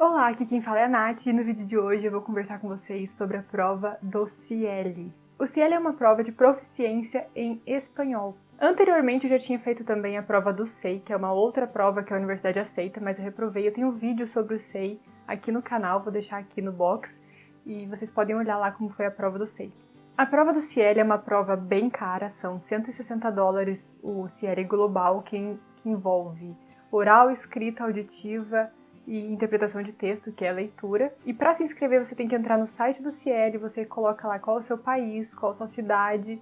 Olá, aqui quem fala é a Nath e no vídeo de hoje eu vou conversar com vocês sobre a prova do CIEL. O CIEL é uma prova de proficiência em espanhol. Anteriormente eu já tinha feito também a prova do SEI, que é uma outra prova que a universidade aceita, mas eu reprovei. Eu tenho um vídeo sobre o SEI aqui no canal, vou deixar aqui no box e vocês podem olhar lá como foi a prova do SEI. A prova do CIEL é uma prova bem cara, são $160 o CIEL global, que envolve oral, escrita, auditiva e interpretação de texto, que é a leitura. E para se inscrever você tem que entrar no site do CIEL, você coloca lá qual é o seu país, qual a sua cidade,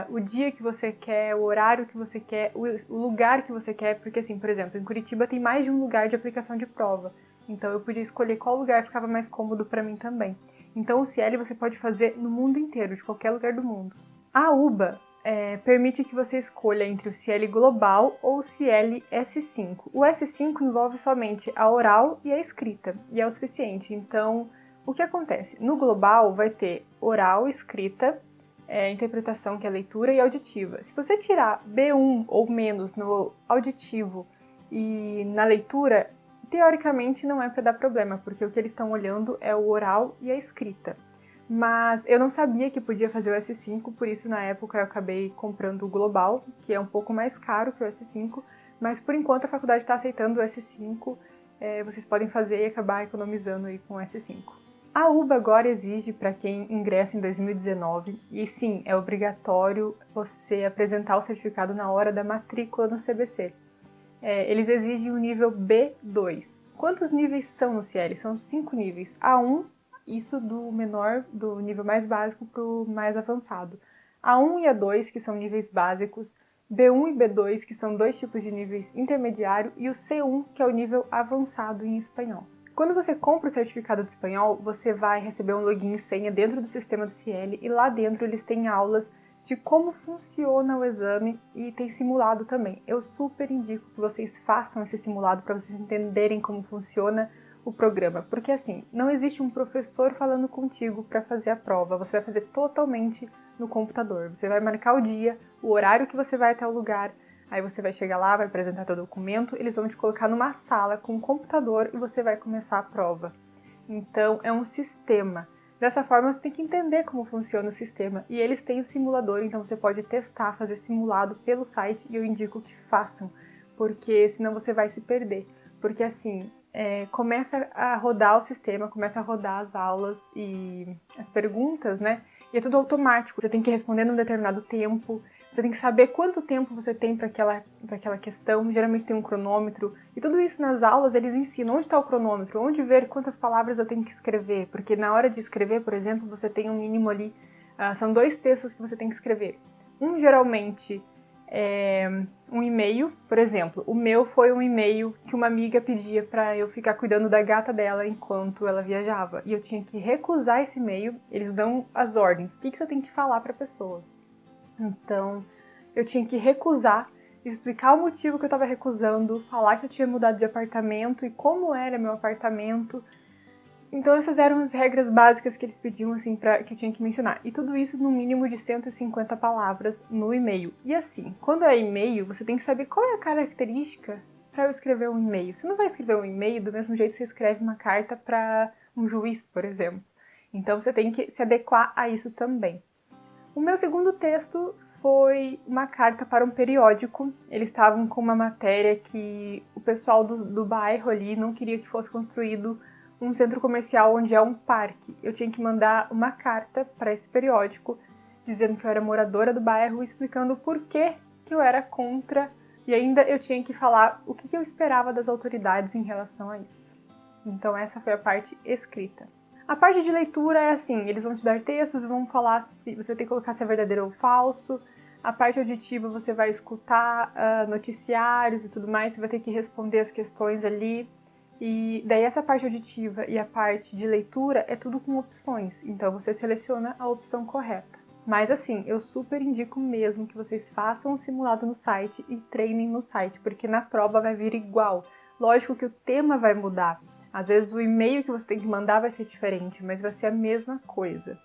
o dia que você quer, o horário que você quer, o lugar que você quer, porque assim, por exemplo, em Curitiba tem mais de um lugar de aplicação de prova, então eu podia escolher qual lugar ficava mais cômodo para mim também. Então o CIEL você pode fazer no mundo inteiro, de qualquer lugar do mundo. A UBA permite que você escolha entre o CIEL global ou o CIEL S5. O S5 envolve somente a oral e a escrita, e é o suficiente. Então, o que acontece? No global vai ter oral, escrita, interpretação, que é leitura, e auditiva. Se você tirar B1 ou menos no auditivo e na leitura, teoricamente não é para dar problema, porque o que eles estão olhando é o oral e a escrita. Mas eu não sabia que podia fazer o S5, por isso na época eu acabei comprando o Global, que é um pouco mais caro que o S5, mas por enquanto a faculdade está aceitando o S5, vocês podem fazer e acabar economizando aí com o S5. A UBA agora exige para quem ingressa em 2019, e sim, é obrigatório você apresentar o certificado na hora da matrícula no CBC. Eles exigem o nível B2. Quantos níveis são no CIEL? São 5 níveis. A1, isso do menor, do nível mais básico para o mais avançado. A1 e A2, que são níveis básicos, B1 e B2, que são dois tipos de níveis intermediário, e o C1, que é o nível avançado em espanhol. Quando você compra o certificado de espanhol, você vai receber um login e senha dentro do sistema do CIEL, e lá dentro eles têm aulas de como funciona o exame e tem simulado também. Eu super indico que vocês façam esse simulado para vocês entenderem como funciona o programa, porque assim, não existe um professor falando contigo para fazer a prova, você vai fazer totalmente no computador. Você vai marcar o dia, o horário que você vai até o lugar, aí você vai chegar lá, vai apresentar teu documento, eles vão te colocar numa sala com um computador e você vai começar a prova. Então, é um sistema. Dessa forma, você tem que entender como funciona o sistema. E eles têm o simulador, então você pode testar, fazer simulado pelo site, e eu indico que façam, porque senão você vai se perder. Porque assim, começa a rodar o sistema, começa a rodar as aulas e as perguntas, né? E é tudo automático, você tem que responder num determinado tempo, você tem que saber quanto tempo você tem para aquela questão, geralmente tem um cronômetro, e tudo isso nas aulas eles ensinam onde está o cronômetro, onde ver quantas palavras eu tenho que escrever, porque na hora de escrever, por exemplo, você tem um mínimo ali, são 2 textos que você tem que escrever. Um geralmente é um e-mail, por exemplo, o meu foi um e-mail que uma amiga pedia para eu ficar cuidando da gata dela enquanto ela viajava, e eu tinha que recusar esse e-mail, eles dão as ordens, o que você tem que falar para a pessoa. Então, eu tinha que recusar, explicar o motivo que eu estava recusando, falar que eu tinha mudado de apartamento e como era meu apartamento. Então, essas eram as regras básicas que eles pediam, assim, que eu tinha que mencionar. E tudo isso no mínimo de 150 palavras no e-mail. E assim, quando é e-mail, você tem que saber qual é a característica para eu escrever um e-mail. Você não vai escrever um e-mail do mesmo jeito que você escreve uma carta para um juiz, por exemplo. Então, você tem que se adequar a isso também. O meu segundo texto foi uma carta para um periódico. Eles estavam com uma matéria que o pessoal do bairro ali não queria que fosse construído um centro comercial onde é um parque. Eu tinha que mandar uma carta para esse periódico dizendo que eu era moradora do bairro, explicando o porquê que eu era contra, e ainda eu tinha que falar o que eu esperava das autoridades em relação a isso. Então essa foi a parte escrita. A parte de leitura é assim, eles vão te dar textos, vão falar se você tem que colocar se é verdadeiro ou falso. A parte auditiva você vai escutar noticiários e tudo mais, você vai ter que responder as questões ali. E daí essa parte auditiva e a parte de leitura é tudo com opções, então você seleciona a opção correta. Mas assim, eu super indico mesmo que vocês façam um simulado no site e treinem no site, porque na prova vai vir igual. Lógico que o tema vai mudar. Às vezes o e-mail que você tem que mandar vai ser diferente, mas vai ser a mesma coisa.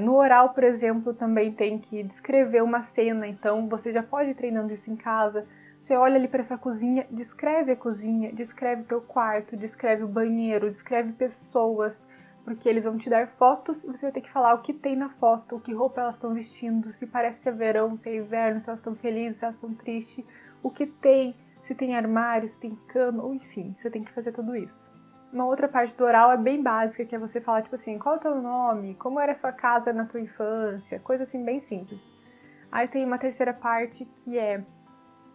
No oral, por exemplo, também tem que descrever uma cena, então você já pode ir treinando isso em casa. você olha ali para sua cozinha, descreve a cozinha, descreve o teu quarto, descreve o banheiro, descreve pessoas, porque eles vão te dar fotos e você vai ter que falar o que tem na foto, que roupa elas estão vestindo, se parece ser verão, se é inverno, se elas estão felizes, se elas estão tristes, o que tem, se tem armário, se tem cama, ou enfim, você tem que fazer tudo isso. Uma outra parte do oral é bem básica, que é você falar tipo assim, qual é o teu nome, como era a sua casa na tua infância, coisa assim bem simples. Aí tem uma terceira parte que é,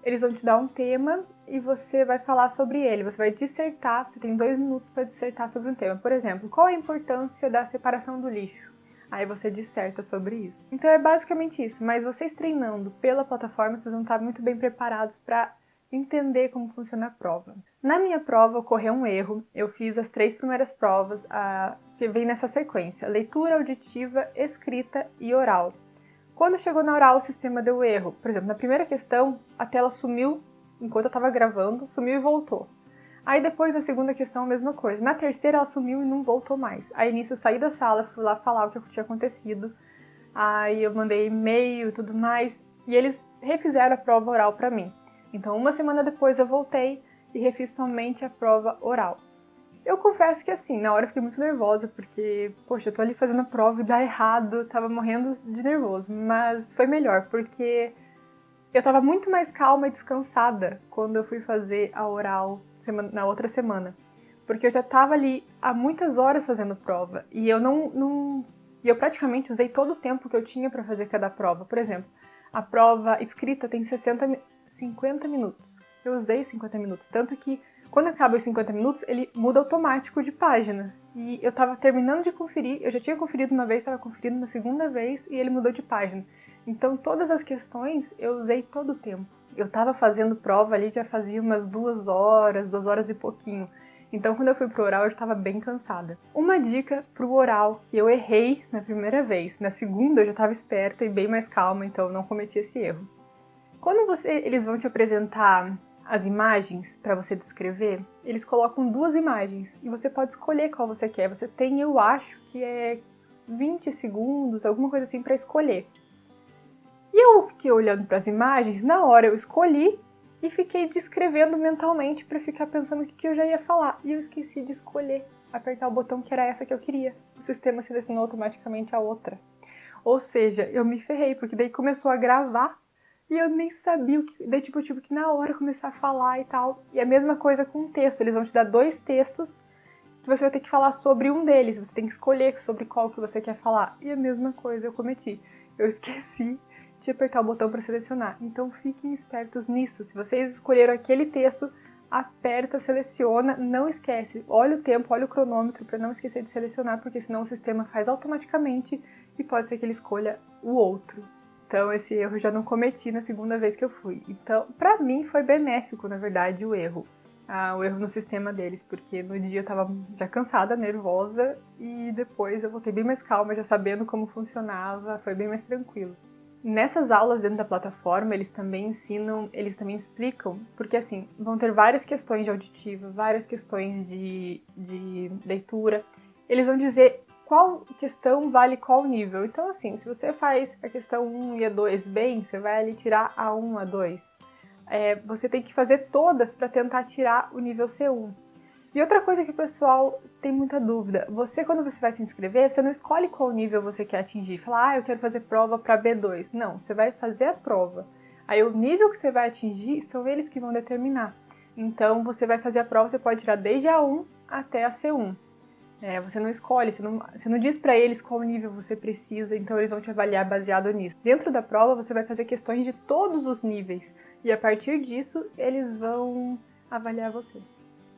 eles vão te dar um tema e você vai falar sobre ele, você vai dissertar, você tem 2 minutos para dissertar sobre um tema. Por exemplo, qual a importância da separação do lixo? Aí você disserta sobre isso. Então é basicamente isso, mas vocês treinando pela plataforma, vocês vão estar muito bem preparados para entender como funciona a prova. Na minha prova ocorreu um erro, eu fiz as 3 primeiras provas, que vem nessa sequência, leitura, auditiva, escrita e oral. Quando chegou na oral, o sistema deu erro. Por exemplo, na primeira questão, a tela sumiu enquanto eu estava gravando, sumiu e voltou. Aí depois, na segunda questão, a mesma coisa. Na terceira, ela sumiu e não voltou mais. Aí nisso, eu saí da sala, fui lá falar o que tinha acontecido. Aí eu mandei e-mail e tudo mais. E eles refizeram a prova oral para mim. Então, uma semana depois, eu voltei e refiz somente a prova oral. Eu confesso que assim, na hora eu fiquei muito nervosa, porque, poxa, eu tô ali fazendo a prova e dá errado, tava morrendo de nervoso, mas foi melhor, porque eu tava muito mais calma e descansada quando eu fui fazer a oral na outra semana, porque eu já tava ali há muitas horas fazendo prova, e eu eu praticamente usei todo o tempo que eu tinha pra fazer cada prova. Por exemplo, a prova escrita tem 50 minutos, eu usei 50 minutos, tanto que quando acaba os 50 minutos, ele muda automático de página. E eu tava terminando de conferir, eu já tinha conferido uma vez, tava conferindo na segunda vez e ele mudou de página. Então todas as questões eu usei todo o tempo. Eu tava fazendo prova ali, já fazia umas 2 horas e pouquinho. Então quando eu fui pro oral eu estava bem cansada. Uma dica pro oral que eu errei na primeira vez. Na segunda eu já estava esperta e bem mais calma, então eu não cometi esse erro. Quando eles vão te apresentar as imagens para você descrever, eles colocam 2 imagens e você pode escolher qual você quer. Você tem, eu acho que é 20 segundos, alguma coisa assim para escolher. E eu fiquei olhando para as imagens, na hora eu escolhi e fiquei descrevendo mentalmente para ficar pensando o que eu já ia falar. E eu esqueci de escolher, apertar o botão que era essa que eu queria. O sistema selecionou automaticamente a outra. Ou seja, eu me ferrei, porque daí começou a gravar e eu nem sabia o que... Daí, tipo, eu tive que na hora começar a falar e tal. E a mesma coisa com o texto. Eles vão te dar 2 textos que você vai ter que falar sobre um deles. Você tem que escolher sobre qual que você quer falar. E a mesma coisa eu cometi. Eu esqueci de apertar o botão para selecionar. Então, fiquem espertos nisso. Se vocês escolheram aquele texto, aperta, seleciona. Não esquece. Olha o tempo, olha o cronômetro para não esquecer de selecionar, porque senão o sistema faz automaticamente e pode ser que ele escolha o outro. Então, esse erro eu já não cometi na segunda vez que eu fui. Então, pra mim, foi benéfico, na verdade, o erro. O erro no sistema deles, porque no dia eu tava já cansada, nervosa, e depois eu voltei bem mais calma, já sabendo como funcionava, foi bem mais tranquilo. Nessas aulas dentro da plataforma, eles também ensinam, eles também explicam, porque assim, vão ter várias questões de auditiva, várias questões de leitura. Eles vão dizer qual questão vale qual nível. Então, assim, se você faz a questão 1 e a 2 bem, você vai ali tirar a 1, a 2. Você tem que fazer todas para tentar tirar o nível C1. E outra coisa que o pessoal tem muita dúvida, quando você vai se inscrever, você não escolhe qual nível você quer atingir. Fala, eu quero fazer prova para B2. Não, você vai fazer a prova. Aí o nível que você vai atingir, são eles que vão determinar. Então, você vai fazer a prova, você pode tirar desde a 1 até a C1. Você não escolhe, você não diz para eles qual nível você precisa, então eles vão te avaliar baseado nisso. Dentro da prova, você vai fazer questões de todos os níveis, e a partir disso, eles vão avaliar você.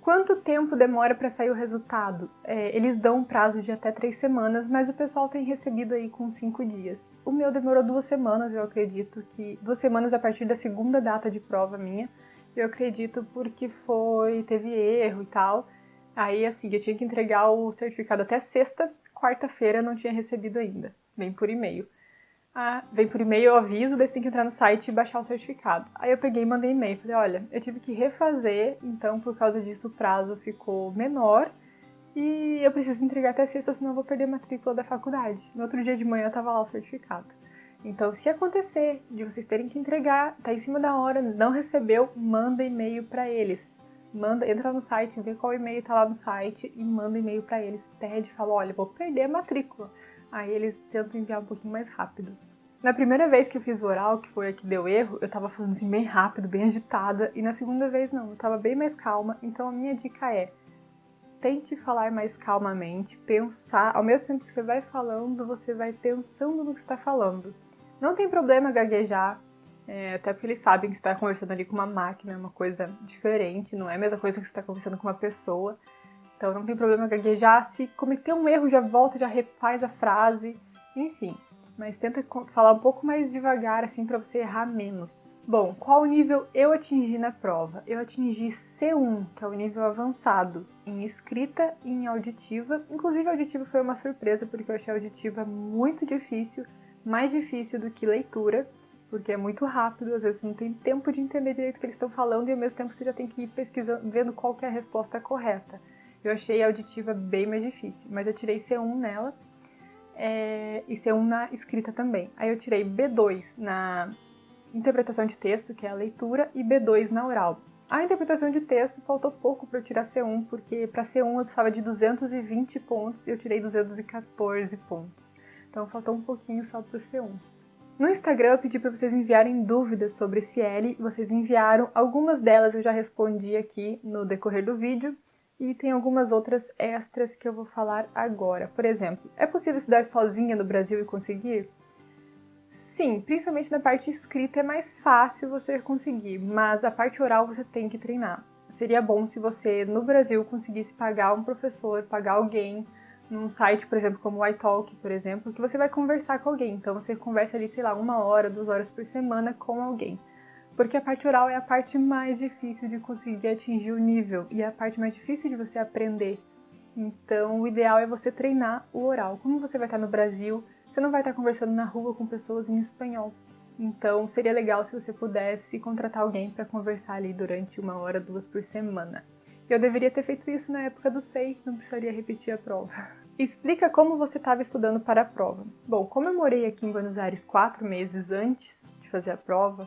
Quanto tempo demora para sair o resultado? Eles dão um prazo de até 3 semanas, mas o pessoal tem recebido aí com 5 dias. O meu demorou 2 semanas, eu acredito que 2 semanas a partir da segunda data de prova minha, eu acredito porque teve erro e tal. Aí, assim, eu tinha que entregar o certificado até sexta, quarta-feira eu não tinha recebido ainda. Vem por e-mail. Vem por e-mail, eu aviso, daí você tem que entrar no site e baixar o certificado. Aí eu peguei e mandei e-mail. Falei, olha, eu tive que refazer, então por causa disso o prazo ficou menor e eu preciso entregar até sexta, senão eu vou perder a matrícula da faculdade. No outro dia de manhã tava lá o certificado. Então, se acontecer de vocês terem que entregar, tá em cima da hora, não recebeu, manda e-mail para eles. Entra no site, vê qual e-mail tá lá no site e manda e-mail para eles. Pede, fala, olha, vou perder a matrícula. Aí eles tentam enviar um pouquinho mais rápido. Na primeira vez que eu fiz o oral, que foi a que deu erro, eu tava falando assim bem rápido, bem agitada. E na segunda vez não, eu tava bem mais calma. Então a minha dica é, tente falar mais calmamente, pensar. Ao mesmo tempo que você vai falando, você vai pensando no que está falando. Não tem problema gaguejar, até porque eles sabem que você está conversando ali com uma máquina, é uma coisa diferente, não é a mesma coisa que você está conversando com uma pessoa. Então não tem problema gaguejar, se cometer um erro já volta, já refaz a frase, enfim. Mas tenta falar um pouco mais devagar, assim, para você errar menos. Bom, qual nível eu atingi na prova? Eu atingi C1, que é o nível avançado, em escrita e em auditiva. Inclusive, a auditiva foi uma surpresa, porque eu achei a auditiva muito difícil, mais difícil do que leitura, porque é muito rápido, às vezes você não tem tempo de entender direito o que eles estão falando e ao mesmo tempo você já tem que ir pesquisando, vendo qual que é a resposta correta. Eu achei a auditiva bem mais difícil, mas eu tirei C1 nela e C1 na escrita também. Aí eu tirei B2 na interpretação de texto, que é a leitura, e B2 na oral. A interpretação de texto faltou pouco para eu tirar C1, porque para C1 eu precisava de 220 pontos e eu tirei 214 pontos. Então faltou um pouquinho só para o C1. No Instagram eu pedi para vocês enviarem dúvidas sobre CL, vocês enviaram, algumas delas eu já respondi aqui no decorrer do vídeo, e tem algumas outras extras que eu vou falar agora. Por exemplo, é possível estudar sozinha no Brasil e conseguir? Sim, principalmente na parte escrita é mais fácil você conseguir, mas a parte oral você tem que treinar. Seria bom se você, no Brasil, conseguisse pagar um professor, pagar alguém, num site, por exemplo, como o iTalk, por exemplo, que você vai conversar com alguém. Então você conversa ali, sei lá, 1 hora, 2 horas por semana com alguém. Porque a parte oral é a parte mais difícil de conseguir atingir o nível e é a parte mais difícil de você aprender. Então o ideal é você treinar o oral. Como você vai estar no Brasil, você não vai estar conversando na rua com pessoas em espanhol. Então seria legal se você pudesse contratar alguém para conversar ali durante 1 hora, 2 por semana. Eu deveria ter feito isso na época do SEI, não precisaria repetir a prova. Explica como você estava estudando para a prova. Bom, como eu morei aqui em Buenos Aires 4 meses antes de fazer a prova,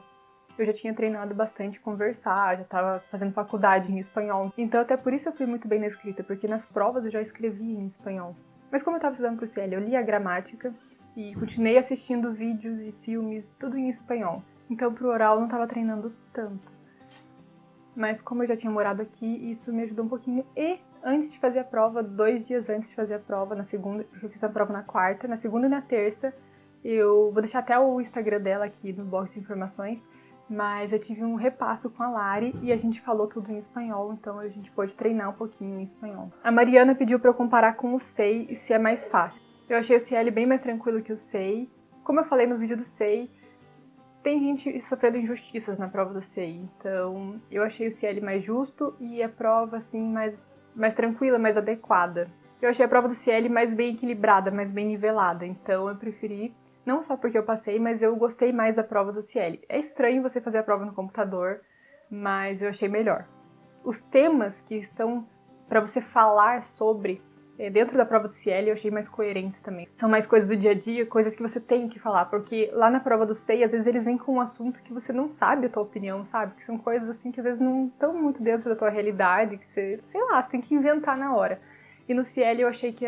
eu já tinha treinado bastante conversar, já estava fazendo faculdade em espanhol. Então até por isso eu fui muito bem na escrita, porque nas provas eu já escrevia em espanhol. Mas como eu estava estudando para o CL, eu li a gramática e continuei assistindo vídeos e filmes, tudo em espanhol. Então pro oral eu não estava treinando tanto. Mas como eu já tinha morado aqui, isso me ajudou um pouquinho. E antes de fazer a prova, 2 dias antes de fazer a prova, na segunda, porque eu fiz a prova na quarta, na segunda e na terça, eu vou deixar até o Instagram dela aqui no box de informações, mas eu tive um repasso com a Lari e a gente falou tudo em espanhol, então a gente pôde treinar um pouquinho em espanhol. A Mariana pediu para eu comparar com o SEI e se é mais fácil. Eu achei o CL bem mais tranquilo que o SEI. Como eu falei no vídeo do SEI, tem gente sofrendo injustiças na prova do SEI, então eu achei o CL mais justo e a prova assim mais tranquila, mais adequada. Eu achei a prova do CL mais bem equilibrada, mais bem nivelada, então eu preferi, não só porque eu passei, mas eu gostei mais da prova do CL. É estranho você fazer a prova no computador, mas eu achei melhor. Os temas que estão para você falar sobre dentro da prova do CL eu achei mais coerentes também. São mais coisas do dia a dia, coisas que você tem que falar, porque lá na prova do SEI, às vezes eles vêm com um assunto que você não sabe a tua opinião, sabe? Que são coisas assim que às vezes não estão muito dentro da tua realidade, que você, sei lá, você tem que inventar na hora. E no CL eu achei que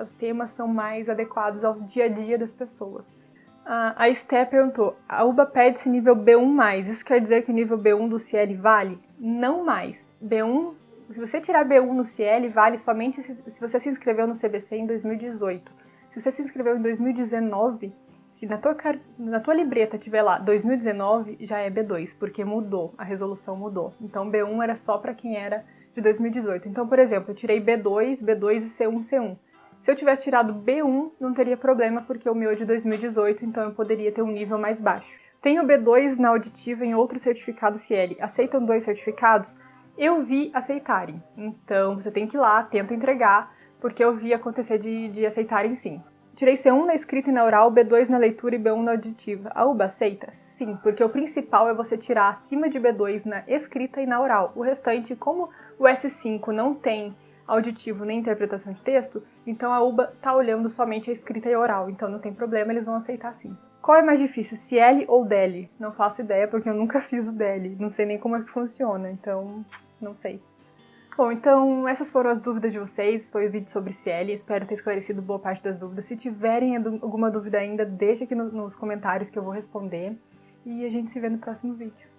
os temas são mais adequados ao dia a dia das pessoas. A Esté perguntou, a UBA pede-se nível B1+, isso quer dizer que o nível B1 do CL vale? Não mais. B1, se você tirar B1 no CL, vale somente se você se inscreveu no CBC em 2018. Se você se inscreveu em 2019, se na tua libreta tiver lá 2019, já é B2, porque mudou, a resolução mudou. Então B1 era só para quem era de 2018. Então, por exemplo, eu tirei B2, B2 e C1, C1. Se eu tivesse tirado B1, não teria problema, porque o meu é de 2018, então eu poderia ter um nível mais baixo. Tenho B2 na auditiva em outro certificado CL. Aceitam 2 certificados? Eu vi aceitarem. Então, você tem que ir lá, tenta entregar, porque eu vi acontecer de aceitarem sim. Tirei C1 na escrita e na oral, B2 na leitura e B1 na auditiva. A UBA aceita? Sim, porque o principal é você tirar acima de B2 na escrita e na oral. O restante, como o S5 não tem auditivo nem interpretação de texto, então a UBA tá olhando somente a escrita e a oral, então não tem problema, eles vão aceitar sim. Qual é mais difícil, Cieli ou DELE? Não faço ideia porque eu nunca fiz o DELE, não sei nem como é que funciona, então não sei. Bom, então essas foram as dúvidas de vocês, foi o vídeo sobre Cieli, espero ter esclarecido boa parte das dúvidas. Se tiverem alguma dúvida ainda, deixa aqui nos comentários que eu vou responder e a gente se vê no próximo vídeo.